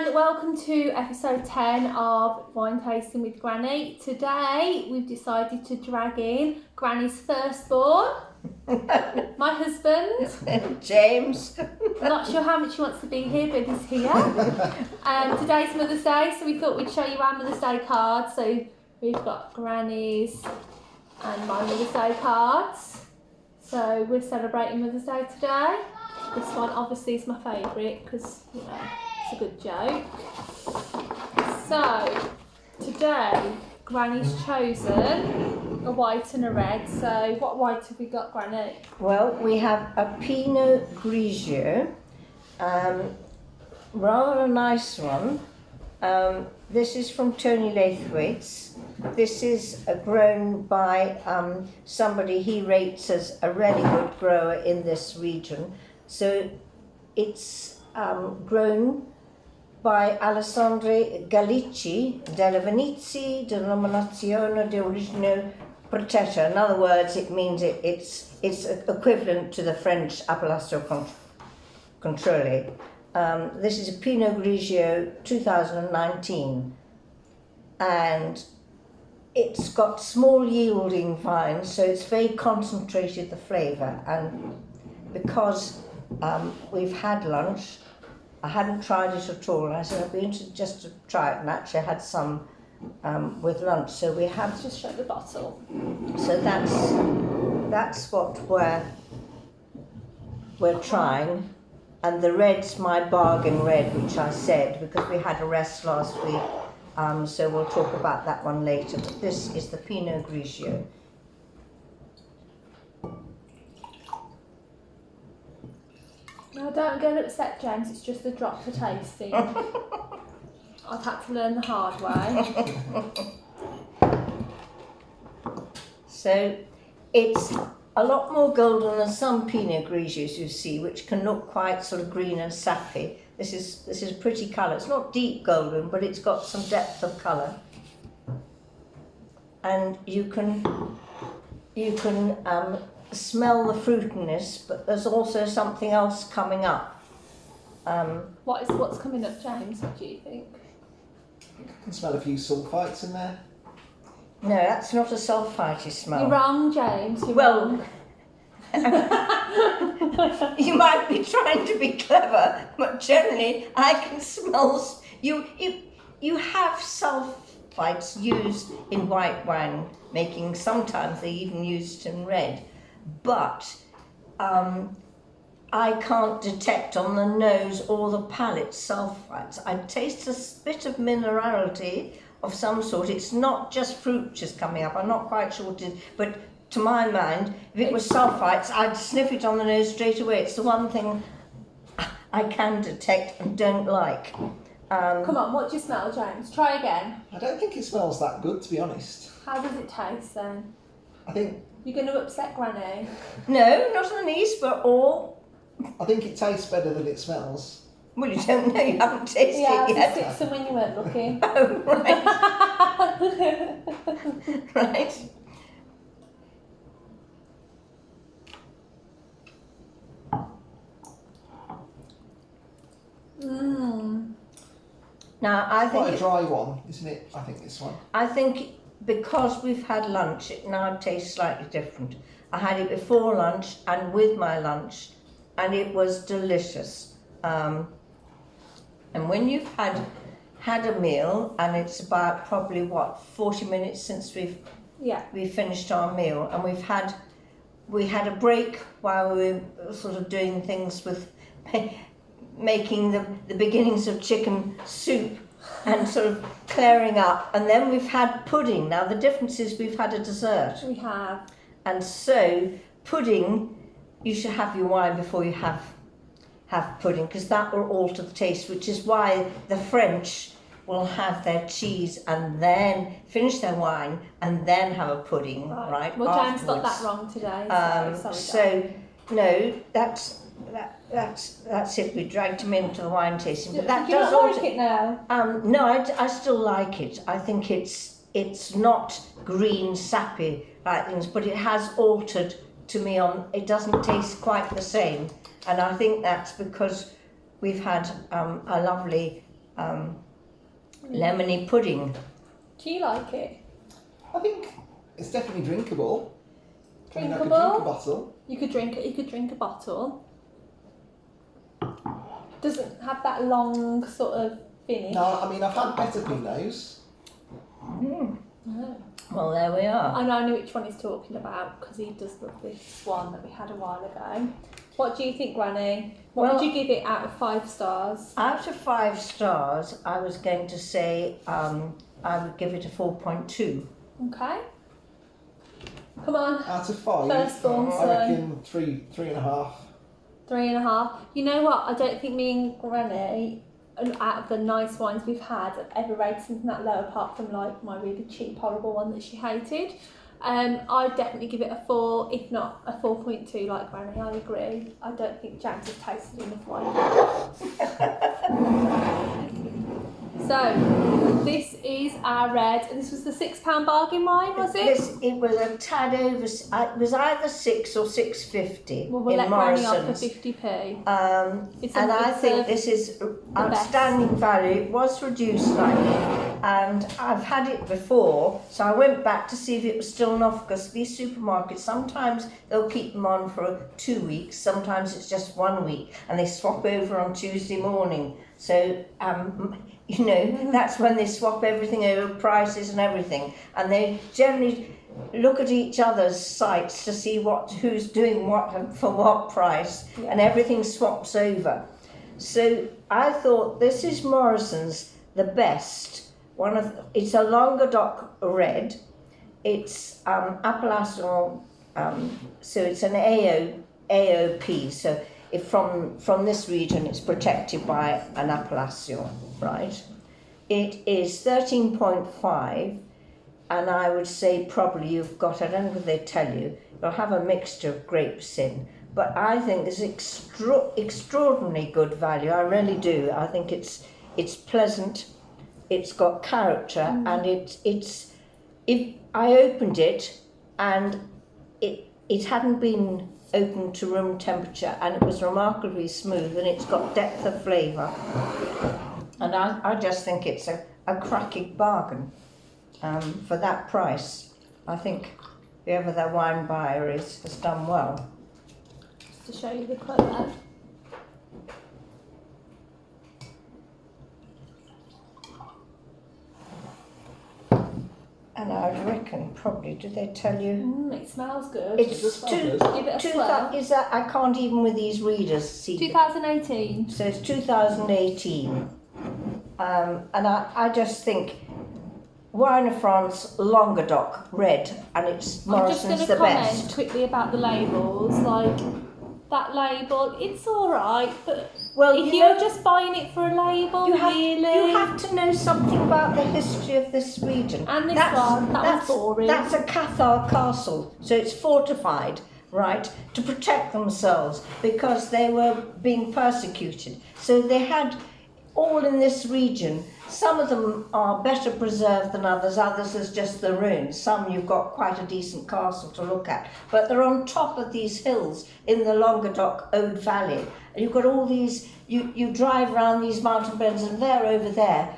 and welcome to episode 10 of Wine Tasting with Granny. Today we've decided to drag in Granny's firstborn, my husband, James. I'm not sure how much he wants to be here, but he's here. Today's Mother's Day, so we thought we'd show you our Mother's Day cards. So we've got Granny's and my Mother's Day cards. So we're celebrating Mother's Day today. This one obviously is my favourite because, you know, it's a good joke. So today Granny's chosen a white and a red. So what white have we got, Granny? Well, we have a Pinot Grigio, rather a nice one. This is from Tony Laithwaite's. This is grown by somebody he rates as a really good grower in this region. So it's grown by Alessandro Gallici della Venizi denominazione di origine protetta. In other words, it means it's equivalent to the French Appellation Contrôlée. This is a Pinot Grigio 2019, and it's got small yielding vines, so it's very concentrated, the flavour. And because we've had lunch, I hadn't tried it at all, and I said I'd be interested just to try it, and actually I had some with lunch. So we have Just show the bottle. So that's what we're trying, and the red's my bargain red, which I said because we had a rest last week. So we'll talk about that one later. But this is the Pinot Grigio. No, don't get upset, James. It's just a drop for tasting. I've had to learn the hard way. So it's a lot more golden than some Pinot Grigios you see, which can look quite sort of green and sappy. This is a pretty colour. It's not deep golden, but it's got some depth of colour. And you can smell the fruitiness, but there's also something else coming up. What's coming up, James? What do you think? I can smell a few sulfites in there. No, that's not a sulphite smell. You're wrong, James. You're Well, wrong. You might be trying to be clever, but generally I can smell. You have sulfites used in white wine making. Sometimes they even used in red, but I can't detect on the nose or the palate sulfites. I taste a bit of minerality of some sort. It's not just fruit just coming up. I'm not quite sure what it is, but to my mind, if it was sulfites, I'd sniff it on the nose straight away. It's the one thing I can detect and don't like. Come on, what do you smell, James? Try again. I don't think it smells that good, to be honest. How does it taste then? I think You're going to upset Granny. No, not on the least, but all. it tastes better than it smells. Well, you don't know, you haven't tasted Yeah, it yet. it's some when you weren't looking. Oh, right. Right. Now, I Quite a think dry one, isn't it? I think this one. I think because we've had lunch, it now tastes slightly different. I had it before lunch and with my lunch, and it was delicious. And when you've had a meal, and it's about probably 40 minutes since we finished our meal, and we had a break while we were sort of doing things with making the beginnings of chicken soup and sort of clearing up, and then we've had pudding. Now the difference is we've had a dessert. We have. And so pudding, you should have your wine before you have pudding, because that will alter the taste, which is why the French will have their cheese and then finish their wine and then have a pudding, right? Well, James got afterwards. that wrong today. No, that's it. We dragged him into the wine tasting, but that Do you does not alter. like it now? No, I still like it. I think it's not green sappy like things, but it has altered to me. It doesn't taste quite the same, and I think that's because we've had a lovely lemony pudding. Do you like it? I think it's definitely drinkable. I mean, I could Drinkable? drink a bottle. You could drink it. You could drink a bottle. Doesn't have that long sort of finish. No, I mean, I've had better Pinots. Oh. Well, there we are. I know I know which one he's talking about because he does love this one that we had a while ago. What do you think, Granny? What would you give it out of 5 stars? Out of 5 stars, I was going to say I would give it a 4.2. Okay. Come on. Out of 5, Firstborn I son. reckon 3.5. 3.5. You know what? I don't think me and Granny, out of the nice wines we've had, have ever rated something that low apart from like my really cheap, horrible one that she hated. I'd definitely give it a 4, if not a 4.2 like Granny, I agree. I don't think James has tasted enough wine. So, this is our red, and this was the £6 bargain wine, was it? It was a tad over. It was either 6 or 6.50 Well, we'll in let Granny off for Morrison's. 50p. And I think this is outstanding value. It was reduced slightly, and I've had it before, so I went back to see if it was still on offer, because these supermarkets, sometimes they'll keep them on for 2 weeks, sometimes it's just 1 week, and they swap over on Tuesday morning. So, you know, that's when they swap everything over, prices and everything, and they generally look at each other's sites to see who's doing what and for what price, and everything swaps over. So I thought this is Morrison's the best. It's a Languedoc red. It's Appellation, so it's an AOP. So if from this region, it's protected by an appellation, right? It is 13.5. And I would say probably you've got, I don't know what they tell you, you'll have a mixture of grapes in. But I think it's extraordinarily good value. I really do. I think it's pleasant, it's got character, and if I opened it and it hadn't been opened to room temperature, and it was remarkably smooth, and it's got depth of flavour. And I just think it's a cracking bargain. For that price, I think whoever their wine buyer is has done well. Just to show you the colour. And I reckon probably, do they tell you? It smells good. It's Does it smell two, good? Give it a two swirl. is that, I can't even with these readers see. 2018. So it's 2018. And I just think Wine of France, Languedoc, red, and it's I'm just going Morrison's to the comment best. quickly about the labels. Like, that label, it's alright, but Well, if you you're know, just buying it for a label, you have really. to know something about the history of this region. And this one, that was boring. That's a Cathar castle, so it's fortified, right, to protect themselves because they were being persecuted. So they had all in this region. Some of them are better preserved than others is just the ruins. Some you've got quite a decent castle to look at, but they're on top of these hills in the Languedoc Aude Valley. And you've got all these, you drive around these mountain bends, and they're over there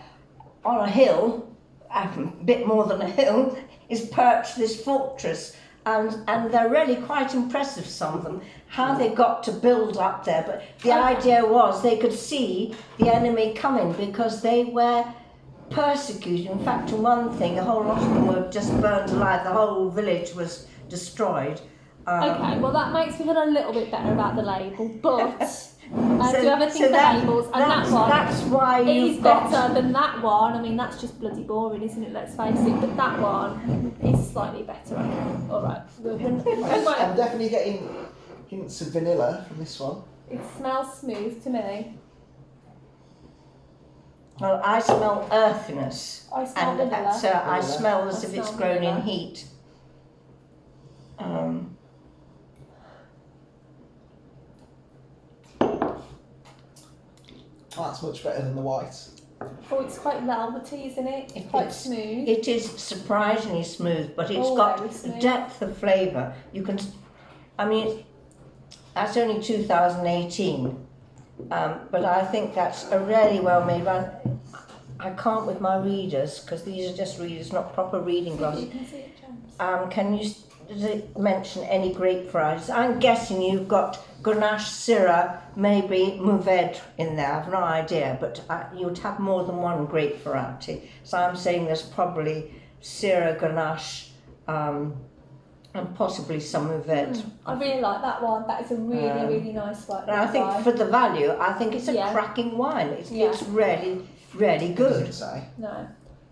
on a hill, a bit more than a hill, is perched this fortress. And they're really quite impressive, some of them, how they got to build up there. But the idea was they could see the enemy coming because they were persecuted. In fact, in one thing, a whole lot of them were just burned alive. The whole village was destroyed. Okay, well that makes me feel a little bit better about the label, but do you ever think the that- labels, and that one That's why is you've got... better than that one. I mean, that's just bloody boring, isn't it? Let's face it. But that one is slightly better. Alright. I'm definitely getting hints of vanilla from this one. It smells smooth to me. Well, I smell earthiness. I smell And vanilla. so I Vanilla. smell as I if it's smell grown vanilla. in heat. Oh, that's much better than the white. Oh, it's quite velvety, isn't it? It's quite smooth. It is surprisingly smooth, but it's Oh, got very a smooth. depth of flavour. You can, I mean, that's only 2018, but I think that's a really well made one. I can't with my readers, because these are just readers, not proper reading glasses. You can see it, James. Can you mention any grape varieties? I'm guessing you've got Grenache, Syrah, maybe Mourvedre in there. I've no idea, but you'd have more than one grape variety. So I'm saying there's probably Syrah, Grenache, and possibly some Mourvedre. I really like that one. That is a really, really nice one. And I think for the value, I think it's a cracking wine. It's really, really What does good. it say? No,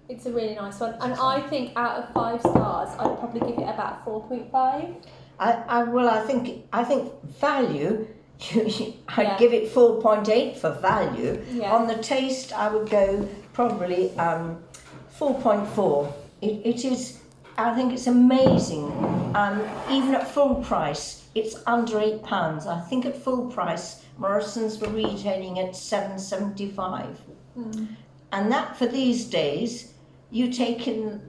it's a really nice one. And I think out of 5 stars, I'd probably give it about 4.5. I think value. I'd give it 4.8 for value. Yeah. On the taste, I would go probably 4.4. It is. I think it's amazing. Even at full price, it's under £8. I think at full price, Morrison's were retailing at £7.75. And that for these days, you take in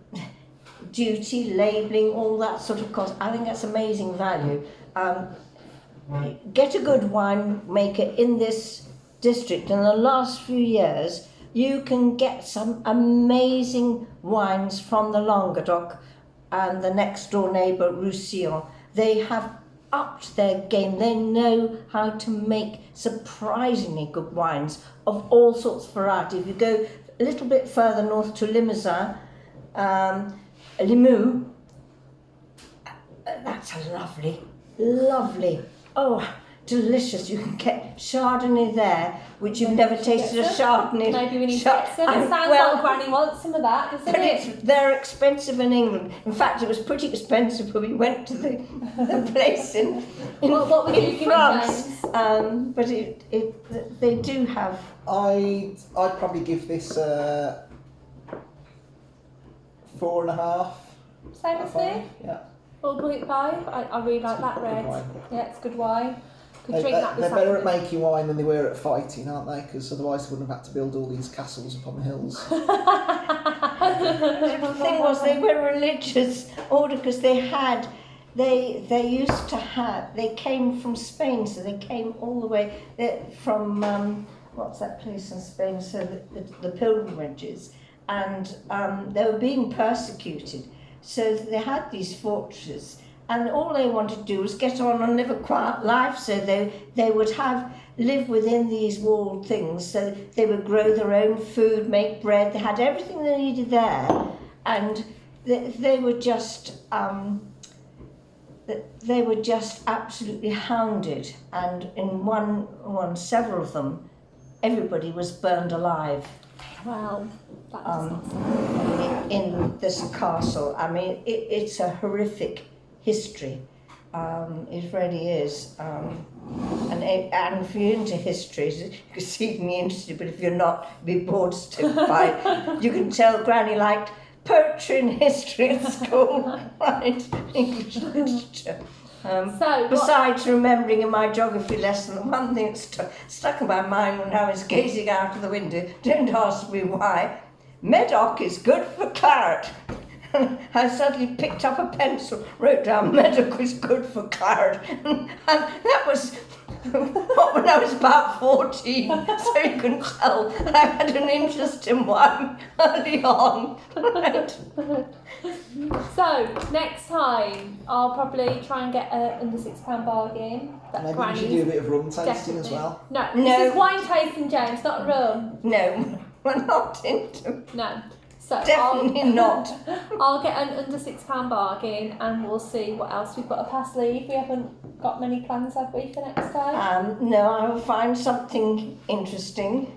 duty, labelling, all that sort of cost. I think that's amazing value. Get a good winemaker in this district. In the last few years, you can get some amazing wines from the Languedoc and the next door neighbour, Roussillon. They have upped their game. They know how to make surprisingly good wines of all sorts of variety. If you go a little bit further north to Limousin, Limoux, that's a lovely, delicious. You can get Chardonnay there, which you've never tasted a Chardonnay. Maybe we need to get some. It sounds like Granny wants some of that, doesn't but it? they're expensive in England. In fact, it was pretty expensive when we went to the place in What would you give it, France. James? But they do have. I'd probably give this 4.5. Same as me? Yeah. 4.5. I really like that red. wine. Yeah, it's good wine. Could They're drink that this better at afternoon. making wine than they were at fighting, aren't they? Because otherwise they wouldn't have had to build all these castles upon the hills. The thing was, they were religious order because they came from Spain, so they came all the way from what's that place in Spain? So the pilgrimages, and they were being persecuted. So they had these fortresses, and all they wanted to do was get on and live a quiet life. So they would live within these walled things. So they would grow their own food, make bread. They had everything they needed there, and they were just absolutely hounded. And in several of them, everybody was burned alive. Well, that does not sound In this castle. I mean, it's a horrific history. It really is. And if you're into history, you can see me interested, but if you're not, be bored stiff by it. You can tell Granny liked poetry and history at school, right? English literature. Besides remembering in my geography lesson, the one thing that stuck in my mind when I was gazing out of the window, don't ask me why, Medoc is good for claret. I suddenly picked up a pencil, wrote down Medoc is good for claret, and that was when I was about 14, so you can tell I had an interest in wine early on. Right. So, next time, I'll probably try and get a under £6 bargain. That Maybe we should do a bit of rum tasting as well. No, this is wine tasting, James, not rum. No, we're not into. No. So Definitely not. I'll get an under £6 bargain, and we'll see what else we've got up our sleeve. We haven't got many plans, have we, for next time? No, I will find something interesting.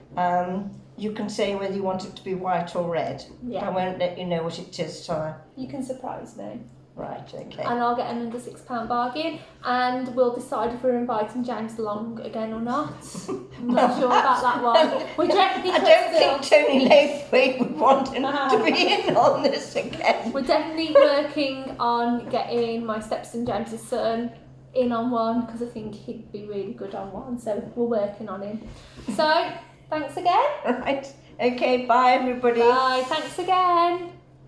You can say whether you want it to be white or red. Yeah. I won't let you know what it is till I... You can surprise me. Right, okay. And I'll get an under £6 bargain, and we'll decide if we're inviting James along again or not. I'm not sure about that one. We definitely I don't think Tony Lathwaite would want him to be in on this again. We're definitely working on getting my stepson James's son in on one, because I think he'd be really good on one, so we're working on him. So, thanks again. Right, okay, bye everybody. Bye, thanks again.